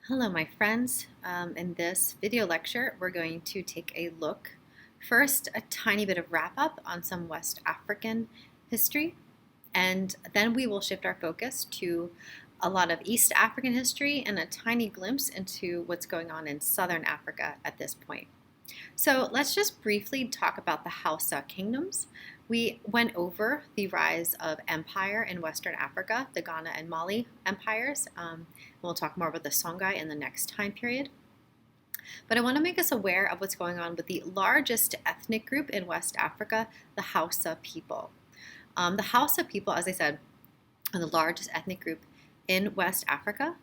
Hello, my friends. In this video lecture, we're going to take a look, first, a tiny bit of wrap up on some West African history, and then we will shift our focus to a lot of East African history and a tiny glimpse into what's going on in Southern Africa at this point. So let's just briefly talk about the Hausa Kingdoms. We went over the rise of empire in Western Africa, the Ghana and Mali empires. We'll talk more about the Songhai in the next time period. But I want to make us aware of what's going on with the largest ethnic group in West Africa, the Hausa people. The Hausa people, as I said, are the largest ethnic group in West Africa.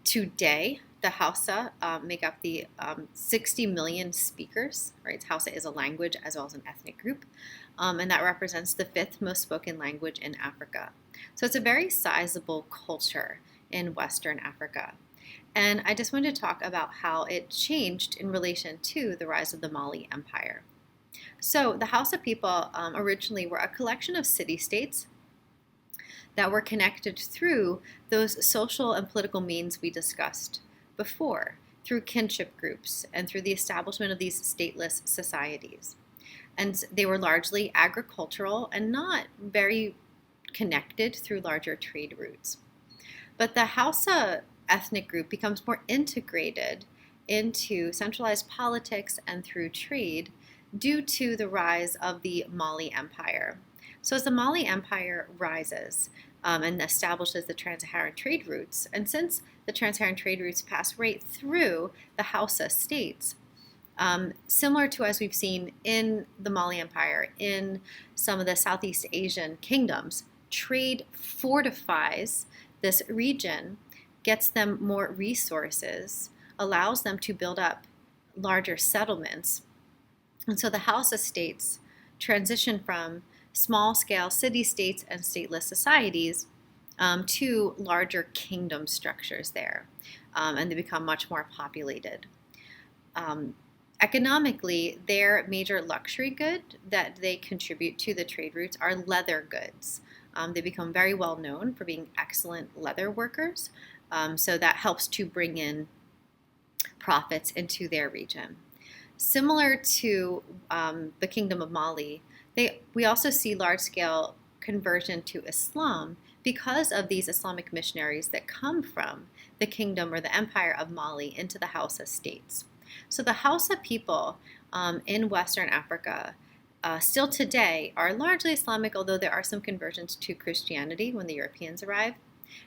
Today, the Hausa make up the 60 million speakers, right? Hausa is a language as well as an ethnic group, and that represents the fifth most spoken language in Africa. So it's a very sizable culture in Western Africa. And I just wanted to talk about how it changed in relation to the rise of the Mali Empire. So the Hausa people originally were a collection of city-states that were connected through those social and political means we discussed before, through kinship groups and through the establishment of these stateless societies. And they were largely agricultural and not very connected through larger trade routes. But the Hausa ethnic group becomes more integrated into centralized politics and through trade due to the rise of the Mali Empire. So as the Mali Empire rises and establishes the trans-Saharan trade routes, and since the trans-Saharan trade routes pass right through the Hausa states, similar to as we've seen in the Mali Empire, in some of the Southeast Asian kingdoms, trade fortifies this region, gets them more resources, allows them to build up larger settlements. And so the Hausa states transition from small-scale city-states and stateless societies to larger kingdom structures there, and they become much more populated. Economically, their major luxury good that they contribute to the trade routes are leather goods. They become very well known for being excellent leather workers, so that helps to bring in profits into their region. Similar to the Kingdom of Mali, we also see large-scale conversion to Islam because of these Islamic missionaries that come from the kingdom or the empire of Mali into the Hausa states. So the Hausa people in Western Africa still today are largely Islamic, although there are some conversions to Christianity when the Europeans arrive.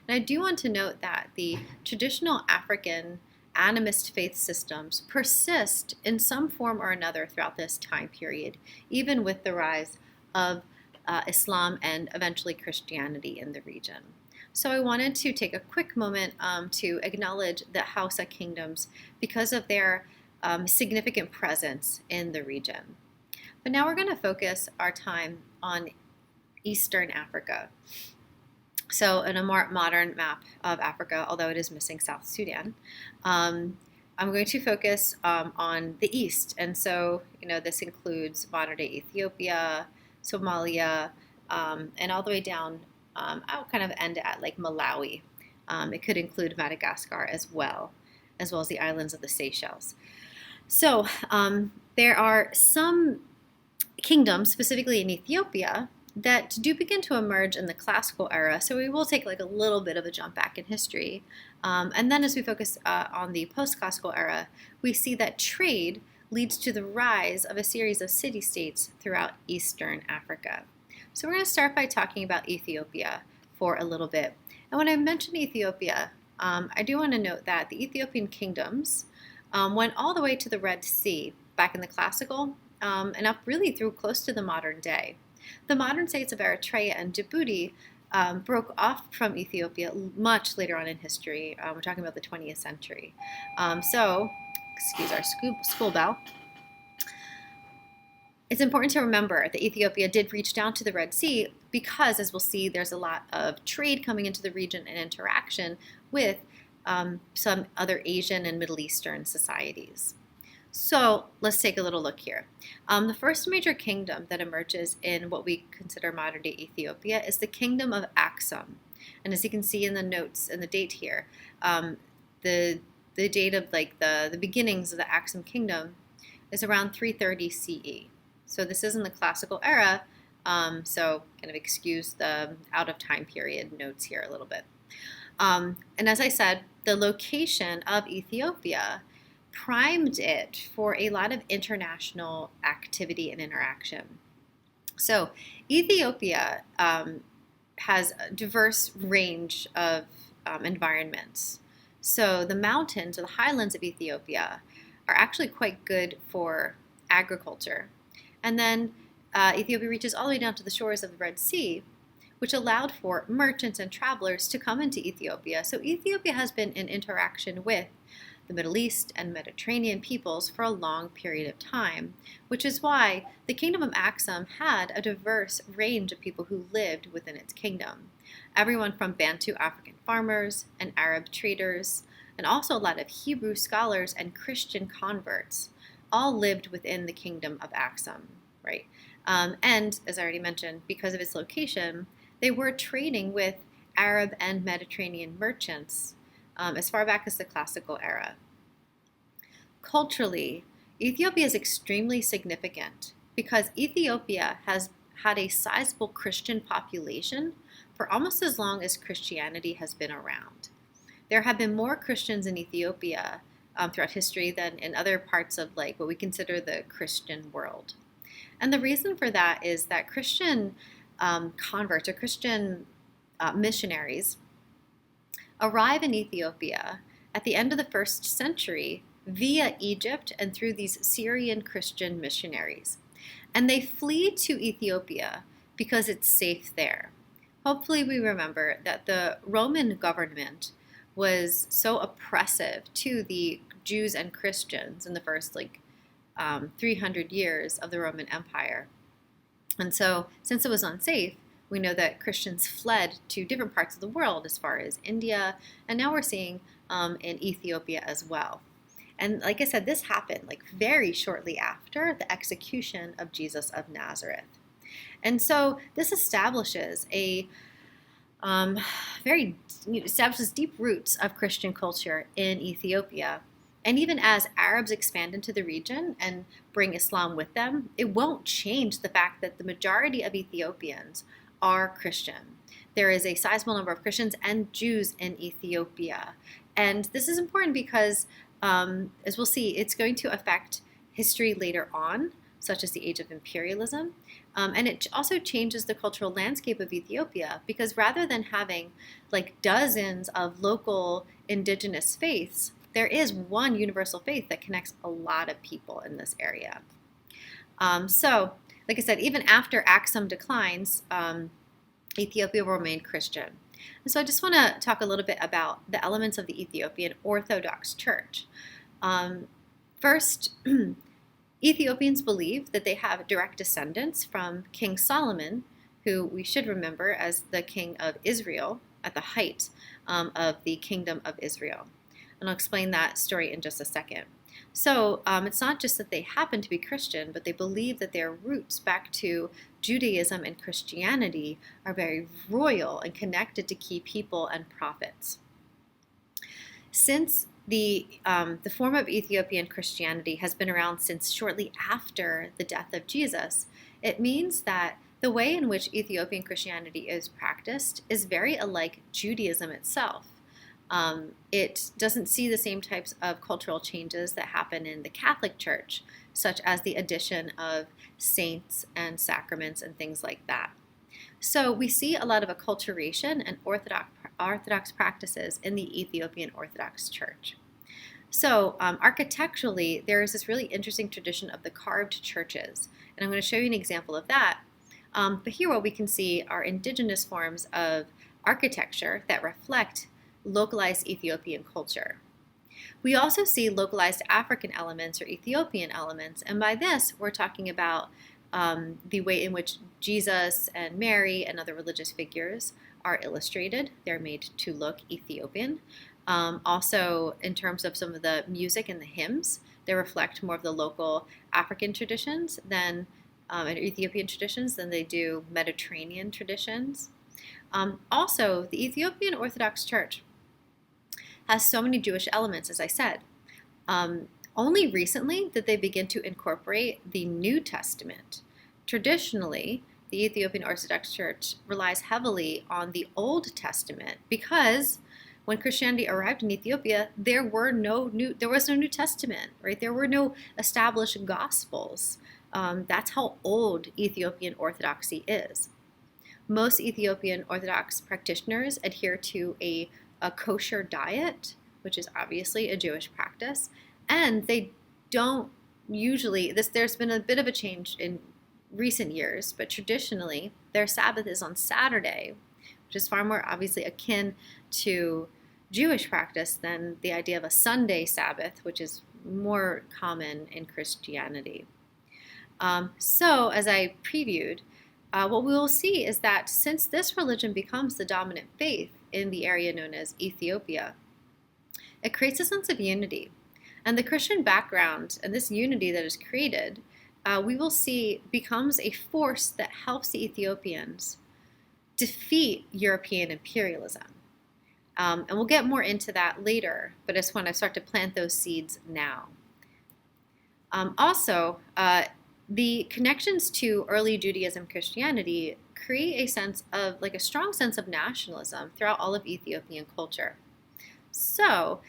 And I do want to note that the traditional African animist faith systems persist in some form or another throughout this time period, even with the rise of Islam and eventually Christianity in the region. So I wanted to take a quick moment to acknowledge the Hausa Kingdoms because of their significant presence in the region. But now we're going to focus our time on Eastern Africa. So in a more modern map of Africa, although it is missing South Sudan, I'm going to focus on the East. And so, this includes modern-day Ethiopia, Somalia, and all the way down, I'll kind of end at like Malawi. It could include Madagascar as well as the islands of the Seychelles. So there are some kingdoms, specifically in Ethiopia, that do begin to emerge in the classical era. So we will take like a little bit of a jump back in history. And then as we focus on the post-classical era, we see that trade leads to the rise of a series of city-states throughout Eastern Africa. So we're going to start by talking about Ethiopia for a little bit. And when I mention Ethiopia, I do want to note that the Ethiopian kingdoms went all the way to the Red Sea back in the classical and up really through close to the modern day. The modern states of Eritrea and Djibouti broke off from Ethiopia much later on in history. We're talking about the 20th century. So, excuse our school bell. It's important to remember that Ethiopia did reach down to the Red Sea because, as we'll see, there's a lot of trade coming into the region and interaction with some other Asian and Middle Eastern societies. So let's take a little look here. The first major kingdom that emerges in what we consider modern-day Ethiopia is the Kingdom of Aksum. And as you can see in the notes and the date here, the date of like the beginnings of the Axum Kingdom is around 330 CE. So this is in the classical era. So kind of excuse the out of time period notes here a little bit. And as I said, the location of Ethiopia primed it for a lot of international activity and interaction. So Ethiopia has a diverse range of environments. So the mountains or the highlands of Ethiopia are actually quite good for agriculture. And then Ethiopia reaches all the way down to the shores of the Red Sea, which allowed for merchants and travelers to come into Ethiopia. So Ethiopia has been in interaction with the Middle East and Mediterranean peoples for a long period of time, which is why the Kingdom of Axum had a diverse range of people who lived within its kingdom. Everyone from Bantu African farmers and Arab traders, and also a lot of Hebrew scholars and Christian converts, all lived within the Kingdom of Axum, right? And as I already mentioned, because of its location, they were trading with Arab and Mediterranean merchants as far back as the classical era. Culturally, Ethiopia is extremely significant because Ethiopia has had a sizable Christian population for almost as long as Christianity has been around. There have been more Christians in Ethiopia throughout history than in other parts of like what we consider the Christian world. And the reason for that is that Christian converts or Christian missionaries arrive in Ethiopia at the end of the first century via Egypt and through these Syrian Christian missionaries. And they flee to Ethiopia because it's safe there. Hopefully we remember that the Roman government was so oppressive to the Jews and Christians in the first 300 years of the Roman Empire. And so since it was unsafe, we know that Christians fled to different parts of the world as far as India, and now we're seeing in Ethiopia as well. And like I said, this happened very shortly after the execution of Jesus of Nazareth. And so this establishes establishes deep roots of Christian culture in Ethiopia. And even as Arabs expand into the region and bring Islam with them, it won't change the fact that the majority of Ethiopians are Christian. There is a sizable number of Christians and Jews in Ethiopia. And this is important because, as we'll see, it's going to affect history later on, such as the age of imperialism. And it also changes the cultural landscape of Ethiopia because rather than having dozens of local indigenous faiths, there is one universal faith that connects a lot of people in this area. So, like I said, even after Axum declines, Ethiopia will remain Christian. And so I just want to talk a little bit about the elements of the Ethiopian Orthodox Church. First, Ethiopians believe that they have direct descendants from King Solomon, who we should remember as the king of Israel at the height of the Kingdom of Israel. And I'll explain that story in just a second. So it's not just that they happen to be Christian, but they believe that their roots back to Judaism and Christianity are very royal and connected to key people and prophets. Since the form of Ethiopian Christianity has been around since shortly after the death of Jesus, it means that the way in which Ethiopian Christianity is practiced is very alike Judaism itself. It doesn't see the same types of cultural changes that happen in the Catholic Church, such as the addition of saints and sacraments and things like that. So we see a lot of acculturation and Orthodox practices in the Ethiopian Orthodox Church. So architecturally, there is this really interesting tradition of the carved churches, and I'm going to show you an example of that. But here what we can see are indigenous forms of architecture that reflect localized Ethiopian culture. We also see localized African elements or Ethiopian elements, and by this we're talking about the way in which Jesus and Mary and other religious figures are illustrated. They're made to look Ethiopian. Also, in terms of some of the music and the hymns, they reflect more of the local African traditions and Ethiopian traditions than they do Mediterranean traditions. Also, the Ethiopian Orthodox Church has so many Jewish elements, as I said. Only recently did they begin to incorporate the New Testament. Traditionally, the Ethiopian Orthodox Church relies heavily on the Old Testament because when Christianity arrived in Ethiopia, there was no New Testament, right? There were no established Gospels. That's how old Ethiopian Orthodoxy is. Most Ethiopian Orthodox practitioners adhere to a kosher diet, which is obviously a Jewish practice, and they don't usually, there's been a bit of a change in recent years, but traditionally their Sabbath is on Saturday, which is far more obviously akin to Jewish practice than the idea of a Sunday Sabbath, which is more common in Christianity. So, as I previewed, what we will see is that since this religion becomes the dominant faith in the area known as Ethiopia, it creates a sense of unity. And the Christian background and this unity that is created, we will see becomes a force that helps the Ethiopians defeat European imperialism. And we'll get more into that later, but I just want to start to plant those seeds now. Also, the connections to early Judaism and Christianity create a sense of, like a strong sense of nationalism throughout all of Ethiopian culture. So,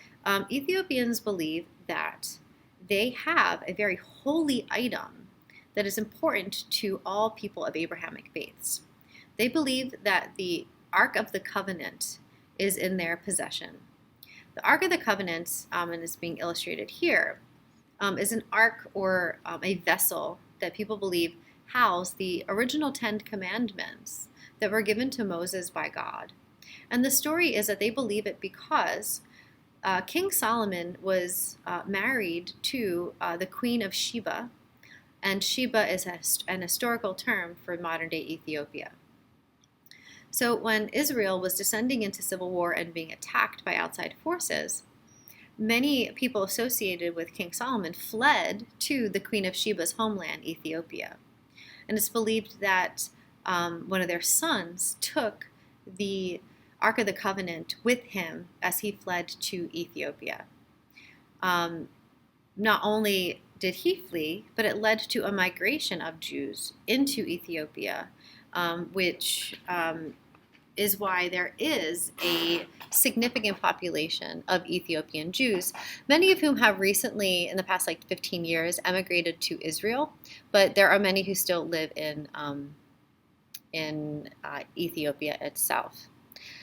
Ethiopians believe that they have a very holy item that is important to all people of Abrahamic faiths. They believe that the Ark of the Covenant is in their possession. The Ark of the Covenant, and is being illustrated here, is an ark or a vessel that people believe house the original 10 Commandments that were given to Moses by God. And the story is that they believe it because King Solomon was married to the Queen of Sheba, and Sheba is an historical term for modern-day Ethiopia. So when Israel was descending into civil war and being attacked by outside forces, many people associated with King Solomon fled to the Queen of Sheba's homeland, Ethiopia. And it's believed that one of their sons took the Ark of the Covenant with him as he fled to Ethiopia. Not only did he flee, but it led to a migration of Jews into Ethiopia, which is why there is a significant population of Ethiopian Jews, many of whom have recently, in the past 15 years, emigrated to Israel, but there are many who still live in Ethiopia itself.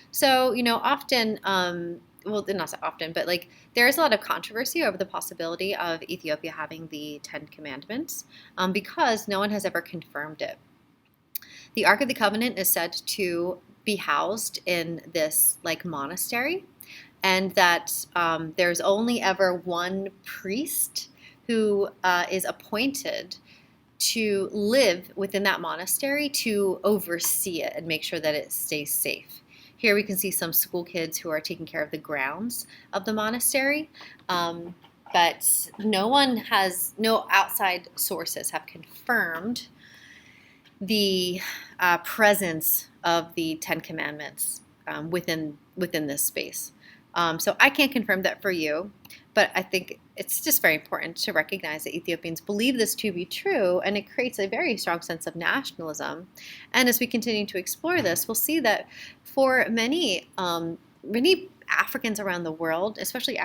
So, often, well, not so often, but there is a lot of controversy over the possibility of Ethiopia having the 10 Commandments because no one has ever confirmed it. The Ark of the Covenant is said to be housed in this monastery, and that there's only ever one priest who is appointed to live within that monastery to oversee it and make sure that it stays safe. Here we can see some school kids who are taking care of the grounds of the monastery, but no outside sources have confirmed the presence of the 10 Commandments within this space. So I can't confirm that for you, but I think it's just very important to recognize that Ethiopians believe this to be true, and it creates a very strong sense of nationalism. And as we continue to explore this, we'll see that for many Africans around the world, especially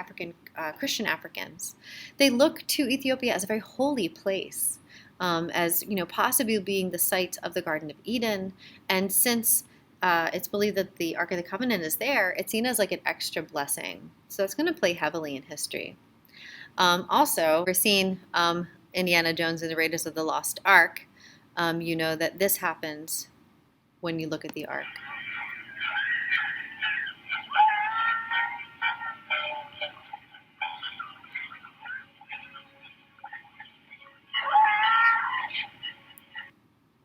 Christian Africans, they look to Ethiopia as a very holy place, as possibly being the site of the Garden of Eden. And since it's believed that the Ark of the Covenant is there, it's seen as an extra blessing. So it's going to play heavily in history. Also, we're seeing Indiana Jones and the Raiders of the Lost Ark. You know that this happens when you look at the Ark.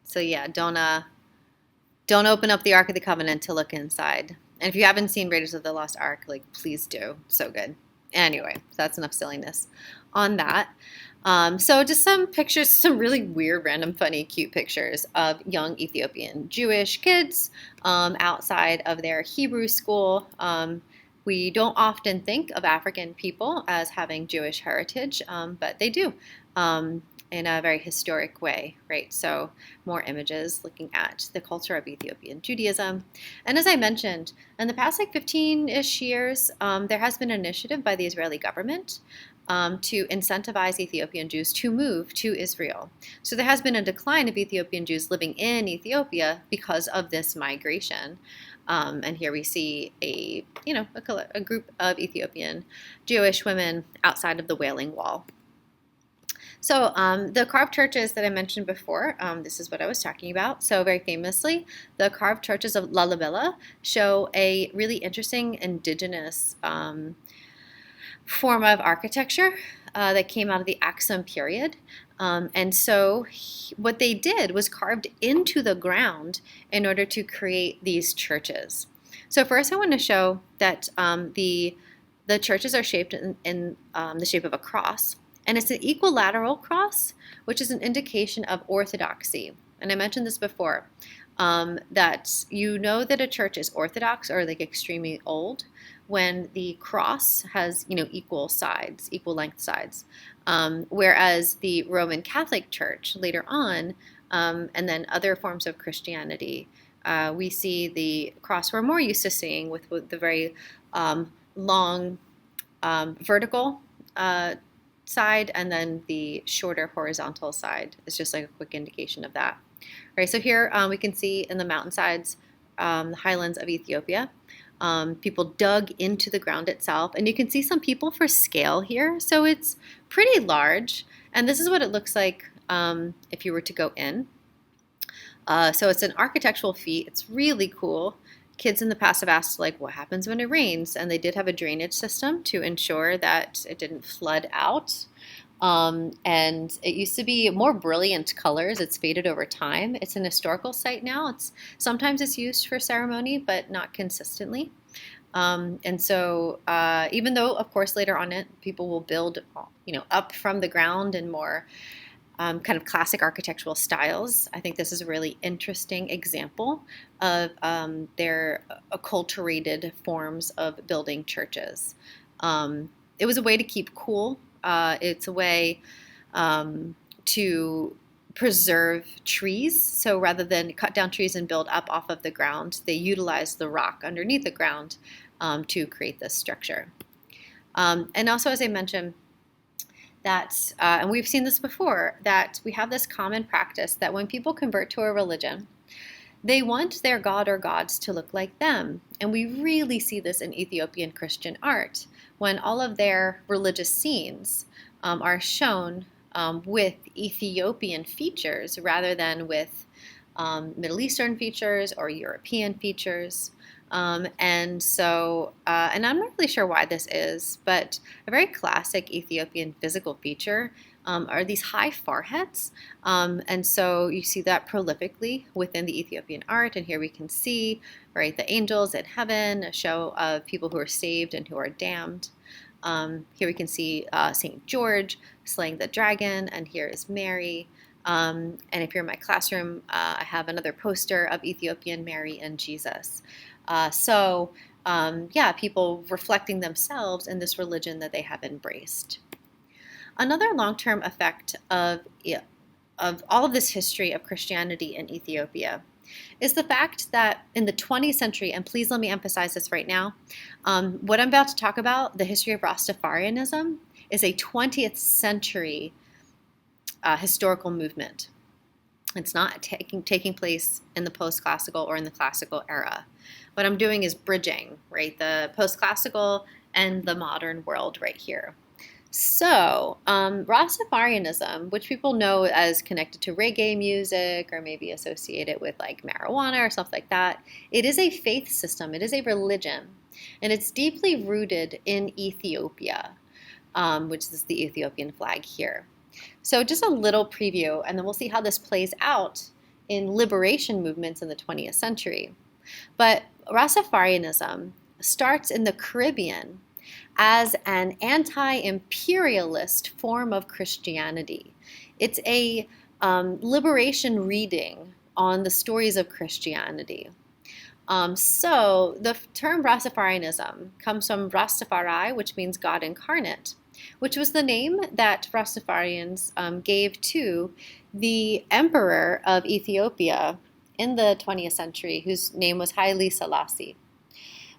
So yeah, don't open up the Ark of the Covenant to look inside. And if you haven't seen Raiders of the Lost Ark, please do. So good. Anyway, that's enough silliness on that. So just some pictures, some really weird, random, funny, cute pictures of young Ethiopian Jewish kids outside of their Hebrew school. We don't often think of African people as having Jewish heritage, but they do. In a very historic way, right? So more images looking at the culture of Ethiopian Judaism. And as I mentioned, in the past 15-ish years, there has been an initiative by the Israeli government to incentivize Ethiopian Jews to move to Israel. So there has been a decline of Ethiopian Jews living in Ethiopia because of this migration. And here we see a group of Ethiopian Jewish women outside of the Wailing Wall. So the carved churches that I mentioned before, this is what I was talking about. So very famously, the carved churches of Lalibela show a really interesting indigenous form of architecture that came out of the Aksum period. And so what they did was carved into the ground in order to create these churches. So first I want to show that the churches are shaped in the shape of a cross. And it's an equilateral cross, which is an indication of orthodoxy. And I mentioned this before, that you know that a church is orthodox or like extremely old when the cross has, equal sides, equal length sides. Whereas the Roman Catholic Church later on, and then other forms of Christianity, we see the cross we're more used to seeing with the very long vertical side, and then the shorter horizontal side is just like a quick indication of that. All right, so here we can see in the mountainsides, the highlands of Ethiopia, people dug into the ground itself, and you can see some people for scale here, so it's pretty large, and this is what it looks like if you were to go in. So it's an architectural feat. It's really cool. Kids in the past have asked, like, what happens when it rains? And they did have a drainage system to ensure that it didn't flood out. And it used to be more brilliant colors. It's faded over time. It's an historical site now. Sometimes it's used for ceremony, but not consistently. And so even though, of course, later on people will build, up from the ground and more kind of classic architectural styles. I think this is a really interesting example of their acculturated forms of building churches. It was a way to keep cool. It's a way to preserve trees. So rather than cut down trees and build up off of the ground, they utilized the rock underneath the ground to create this structure. And also, as I mentioned, that, and we've seen this before, that we have this common practice that when people convert to a religion, they want their god or gods to look like them. And we really see this in Ethiopian Christian art, when all of their religious scenes are shown with Ethiopian features rather than with Middle Eastern features or European features. And I'm not really sure why this is, but a very classic Ethiopian physical feature are these high foreheads. And so you see that prolifically within the Ethiopian art. And here we can see, right, the angels in heaven, a show of people who are saved and who are damned. Here we can see St. George slaying the dragon, and here is Mary. And if you're in my classroom, I have another poster of Ethiopian Mary and Jesus. People reflecting themselves in this religion that they have embraced. Another long-term effect of all of this history of Christianity in Ethiopia is the fact that in the 20th century, and please let me emphasize this right now, what I'm about to talk about, the history of Rastafarianism, is a 20th century historical movement. It's not taking place in the post-classical or in the classical era. What I'm doing is bridging, right, the post-classical and the modern world right here. So, Rastafarianism, which people know as connected to reggae music or maybe associated with like marijuana or stuff like that, it is a faith system, it is a religion, and it's deeply rooted in Ethiopia, which is the Ethiopian flag here. So just a little preview, and then we'll see how this plays out in liberation movements in the 20th century. But Rastafarianism starts in the Caribbean as an anti-imperialist form of Christianity. It's a liberation reading on the stories of Christianity. So the term Rastafarianism comes from Rastafari, which means God incarnate, which was the name that Rastafarians gave to the emperor of Ethiopia in the 20th century, whose name was Haile Selassie.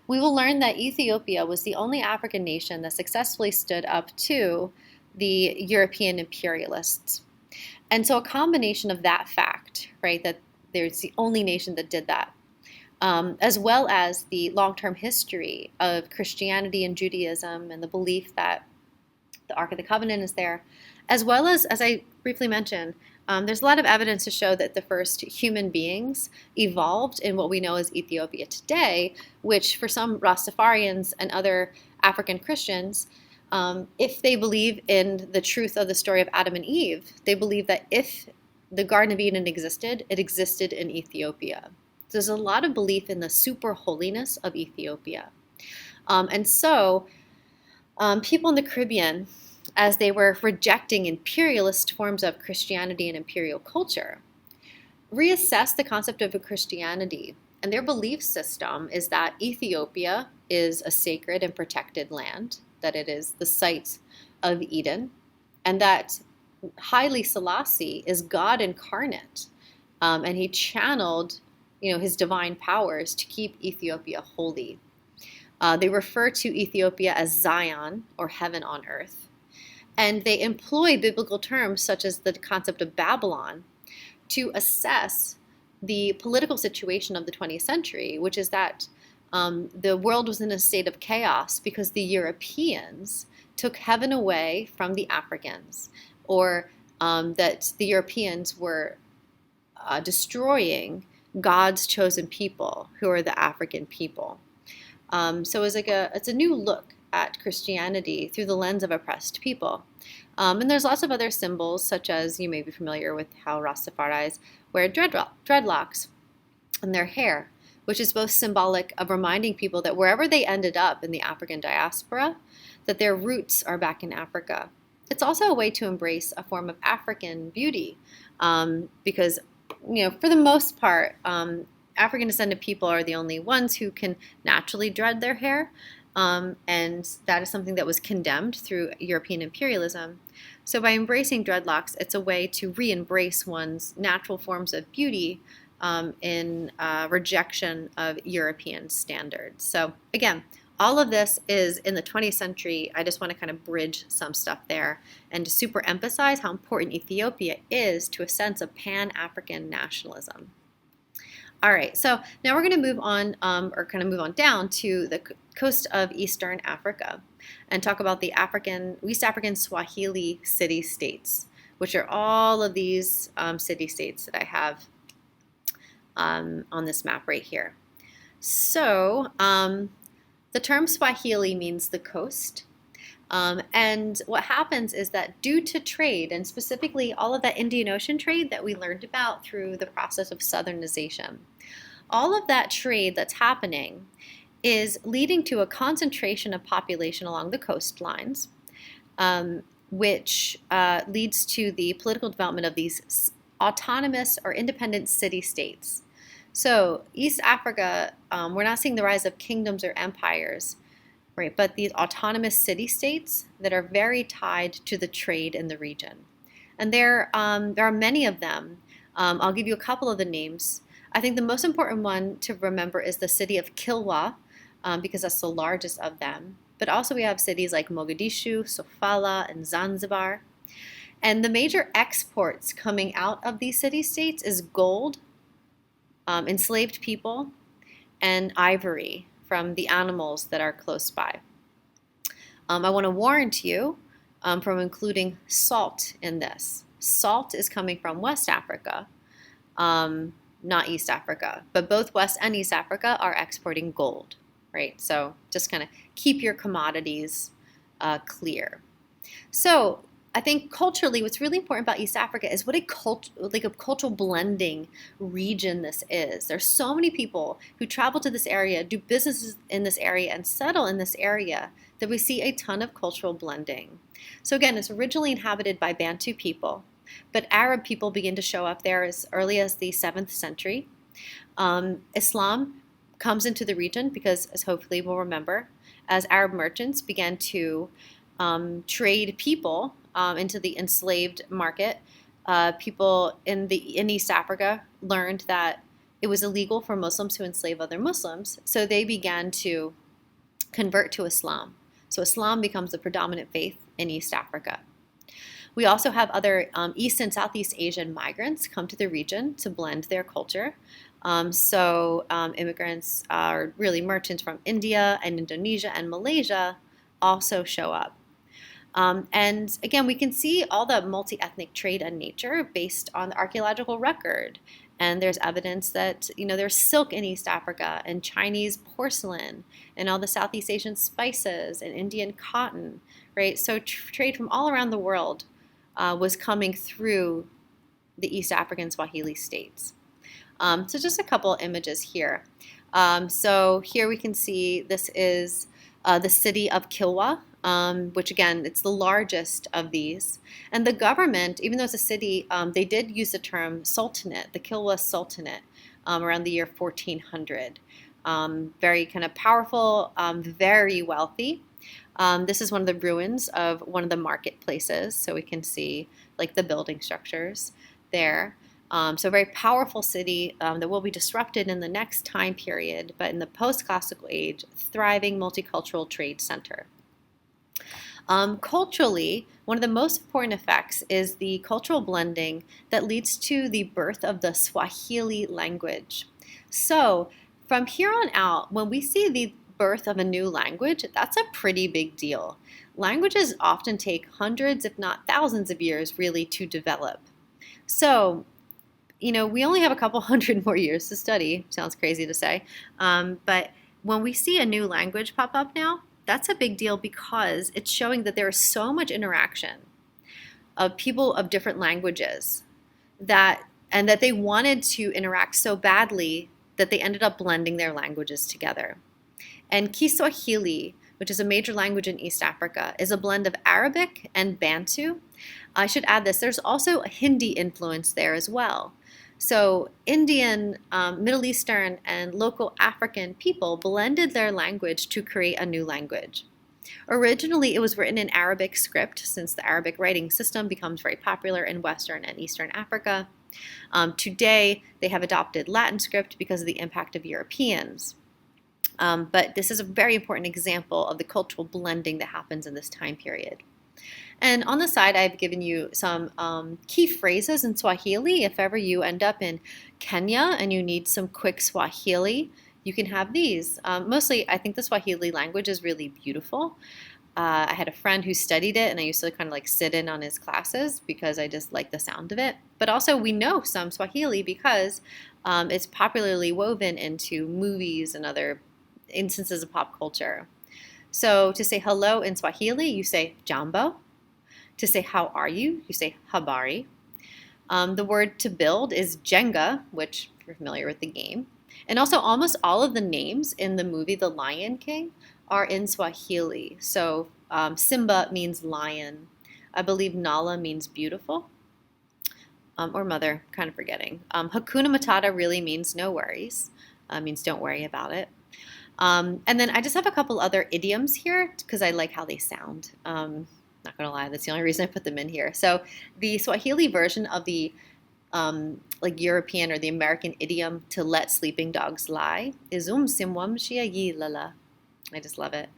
We will learn that Ethiopia was the only African nation that successfully stood up to the European imperialists. And so a combination of that fact, right, that there's the only nation that did that, as well as the long-term history of Christianity and Judaism and the belief that the Ark of the Covenant is there, as well as I briefly mentioned, there's a lot of evidence to show that the first human beings evolved in what we know as Ethiopia today, which for some Rastafarians and other African Christians, if they believe in the truth of the story of Adam and Eve, they believe that if the Garden of Eden existed, it existed in Ethiopia. There's a lot of belief in the super holiness of Ethiopia. And so people in the Caribbean, as they were rejecting imperialist forms of Christianity and imperial culture, reassessed the concept of a Christianity. And their belief system is that Ethiopia is a sacred and protected land, that it is the site of Eden, and that Haile Selassie is God incarnate, and he channeled, his divine powers to keep Ethiopia holy. They refer to Ethiopia as Zion, or heaven on earth. And they employ biblical terms such as the concept of Babylon to assess the political situation of the 20th century, which is that the world was in a state of chaos because the Europeans took heaven away from the Africans, or that the Europeans were destroying God's chosen people, who are the African people. So it's a new look at Christianity through the lens of oppressed people. And there's lots of other symbols, such as you may be familiar with how Rastafaris wear dreadlocks in their hair, which is both symbolic of reminding people that wherever they ended up in the African diaspora, that their roots are back in Africa. It's also a way to embrace a form of African beauty, because, for the most part, African descended people are the only ones who can naturally dread their hair. And that is something that was condemned through European imperialism. So by embracing dreadlocks, it's a way to re-embrace one's natural forms of beauty in rejection of European standards. So again, all of this is in the 20th century. I just want to kind of bridge some stuff there and to super emphasize how important Ethiopia is to a sense of Pan-African nationalism. All right, so now we're going to move on, move on down to the coast of Eastern Africa and talk about the East African Swahili city-states, which are all of these city-states that I have on this map right here. So the term Swahili means the coast. And what happens is that due to trade, and specifically all of that Indian Ocean trade that we learned about through the process of southernization, all of that trade that's happening is leading to a concentration of population along the coastlines, which leads to the political development of these autonomous or independent city-states. So East Africa, we're not seeing the rise of kingdoms or empires, right, but these autonomous city-states that are very tied to the trade in the region. And there are many of them. I'll give you a couple of the names. I think the most important one to remember is the city of Kilwa, because that's the largest of them. But also we have cities like Mogadishu, Sofala, and Zanzibar. And the major exports coming out of these city-states is gold, enslaved people, and ivory from the animals that are close by. I want to warn you from including salt in this. Salt is coming from West Africa, not East Africa, but both West and East Africa are exporting gold, right? So just kind of keep your commodities clear. So I think culturally, what's really important about East Africa is what a cultural blending region this is. There's so many people who travel to this area, do businesses in this area, and settle in this area that we see a ton of cultural blending. So again, it's originally inhabited by Bantu people, but Arab people begin to show up there as early as the 7th century. Islam comes into the region because, as hopefully we'll remember, as Arab merchants began to trade people into the enslaved market, people in East Africa learned that it was illegal for Muslims to enslave other Muslims, so they began to convert to Islam. So Islam becomes the predominant faith in East Africa. We also have other East and Southeast Asian migrants come to the region to blend their culture. Immigrants are really merchants from India and Indonesia and Malaysia also show up. And again, we can see all the multi-ethnic trade and nature based on the archaeological record. And there's evidence that, there's silk in East Africa and Chinese porcelain and all the Southeast Asian spices and Indian cotton, right? So trade from all around the world was coming through the East African Swahili states. So just a couple images here. So here we can see this is the city of Kilwa, which again, it's the largest of these. And the government, even though it's a city, they did use the term sultanate, the Kilwa Sultanate, around the year 1400. Very kind of powerful, very wealthy. This is one of the ruins of one of the marketplaces, so we can see like the building structures there. So a very powerful city that will be disrupted in the next time period, but in the post-classical age, thriving multicultural trade center. Culturally, one of the most important effects is the cultural blending that leads to the birth of the Swahili language. So from here on out, when we see the birth of a new language, that's a pretty big deal. Languages often take hundreds, if not thousands of years really to develop. So, we only have a couple hundred more years to study. Sounds crazy to say. But when we see a new language pop up now, that's a big deal because it's showing that there is so much interaction of people of different languages and that they wanted to interact so badly that they ended up blending their languages together. And Kiswahili, which is a major language in East Africa, is a blend of Arabic and Bantu. I should add this, there's also a Hindi influence there as well. So Indian, Middle Eastern, and local African people blended their language to create a new language. Originally, it was written in Arabic script, since the Arabic writing system becomes very popular in Western and Eastern Africa. Today, they have adopted Latin script because of the impact of Europeans. But this is a very important example of the cultural blending that happens in this time period. And on the side, I've given you some key phrases in Swahili. If ever you end up in Kenya and you need some quick Swahili, you can have these. Mostly, I think the Swahili language is really beautiful. I had a friend who studied it, and I used to kind of like sit in on his classes because I just like the sound of it. But also, we know some Swahili because it's popularly woven into movies and other instances of pop culture. So to say hello in Swahili, you say jambo. To say how are you, you say habari. The word to build is jenga, which you're familiar with the game. And also almost all of the names in the movie The Lion King are in Swahili. So Simba means lion. I believe Nala means beautiful. Or mother, kind of forgetting. Hakuna Matata really means no worries. Means don't worry about it. And then I just have a couple other idioms here because I like how they sound. Not gonna lie, that's the only reason I put them in here. So the Swahili version of the like European or the American idiom to let sleeping dogs lie is simwamshia yi lala. I just love it.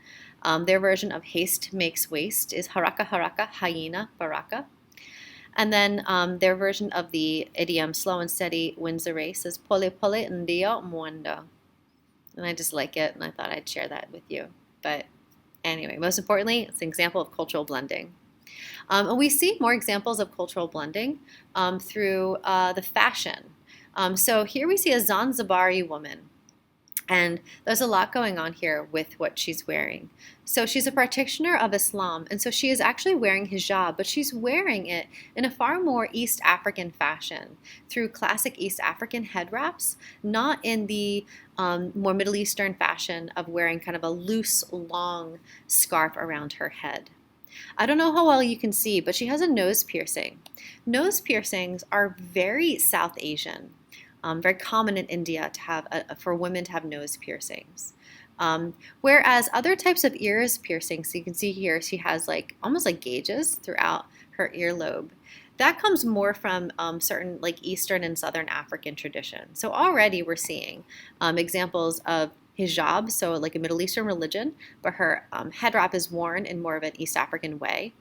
Their version of haste makes waste is haraka haraka hyena baraka. And then their version of the idiom slow and steady wins the race is pole pole ndio muendo. And I just like it, and I thought I'd share that with you. But anyway, most importantly, it's an example of cultural blending. And we see more examples of cultural blending through the fashion. So here we see a Zanzibari woman. And there's a lot going on here with what she's wearing. So she's a practitioner of Islam, and so she is actually wearing hijab, but she's wearing it in a far more East African fashion through classic East African head wraps, not in the more Middle Eastern fashion of wearing kind of a loose, long scarf around her head. I don't know how well you can see, but she has a nose piercing. Nose piercings are very South Asian. Very common in India to have for women to have nose piercings. Whereas other types of ears piercings, so you can see here, she has like almost like gauges throughout her earlobe. That comes more from certain like Eastern and Southern African traditions. So already we're seeing examples of hijab, so like a Middle Eastern religion, but her head wrap is worn in more of an East African way.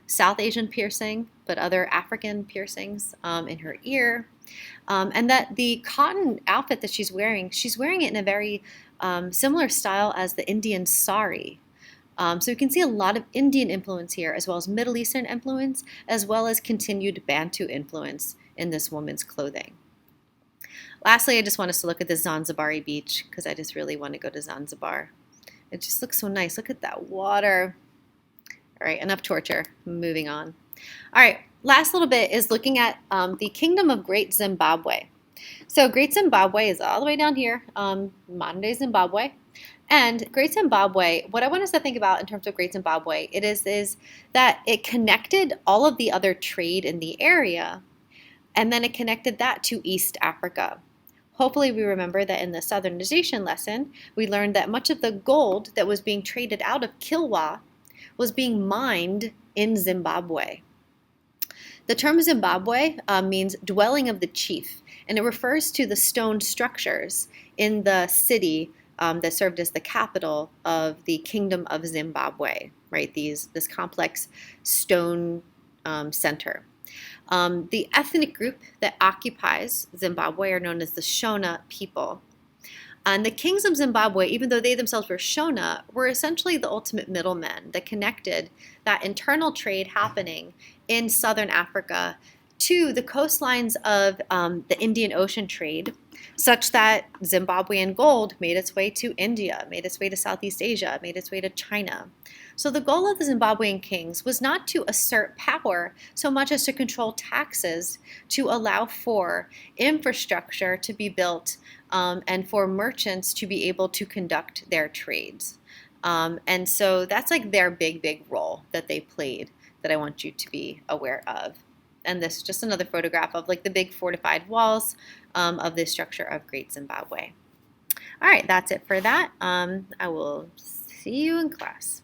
South Asian piercing, but other African piercings in her ear. And that the cotton outfit that she's wearing it in a very similar style as the Indian sari. So you can see a lot of Indian influence here, as well as Middle Eastern influence, as well as continued Bantu influence in this woman's clothing. Lastly, I just want us to look at the Zanzibari beach because I just really want to go to Zanzibar. It just looks so nice. Look at that water. All right, enough torture. Moving on. All right, last little bit is looking at the Kingdom of Great Zimbabwe. So Great Zimbabwe is all the way down here, modern day Zimbabwe. And Great Zimbabwe, what I want us to think about in terms of Great Zimbabwe, it is that it connected all of the other trade in the area, and then it connected that to East Africa. Hopefully we remember that in the Southernization lesson, we learned that much of the gold that was being traded out of Kilwa was being mined in Zimbabwe. The term Zimbabwe means dwelling of the chief, and it refers to the stone structures in the city that served as the capital of the Kingdom of Zimbabwe, right? This complex stone center. The ethnic group that occupies Zimbabwe are known as the Shona people. And the kings of Zimbabwe, even though they themselves were Shona, were essentially the ultimate middlemen that connected that internal trade happening in southern Africa to the coastlines of the Indian Ocean trade, such that Zimbabwean gold made its way to India, made its way to Southeast Asia, made its way to China. So the goal of the Zimbabwean kings was not to assert power so much as to control taxes to allow for infrastructure to be built and for merchants to be able to conduct their trades. And so that's like their big role that they played that I want you to be aware of. And this is just another photograph of like the big fortified walls of the structure of Great Zimbabwe. All right, that's it for that. I will see you in class.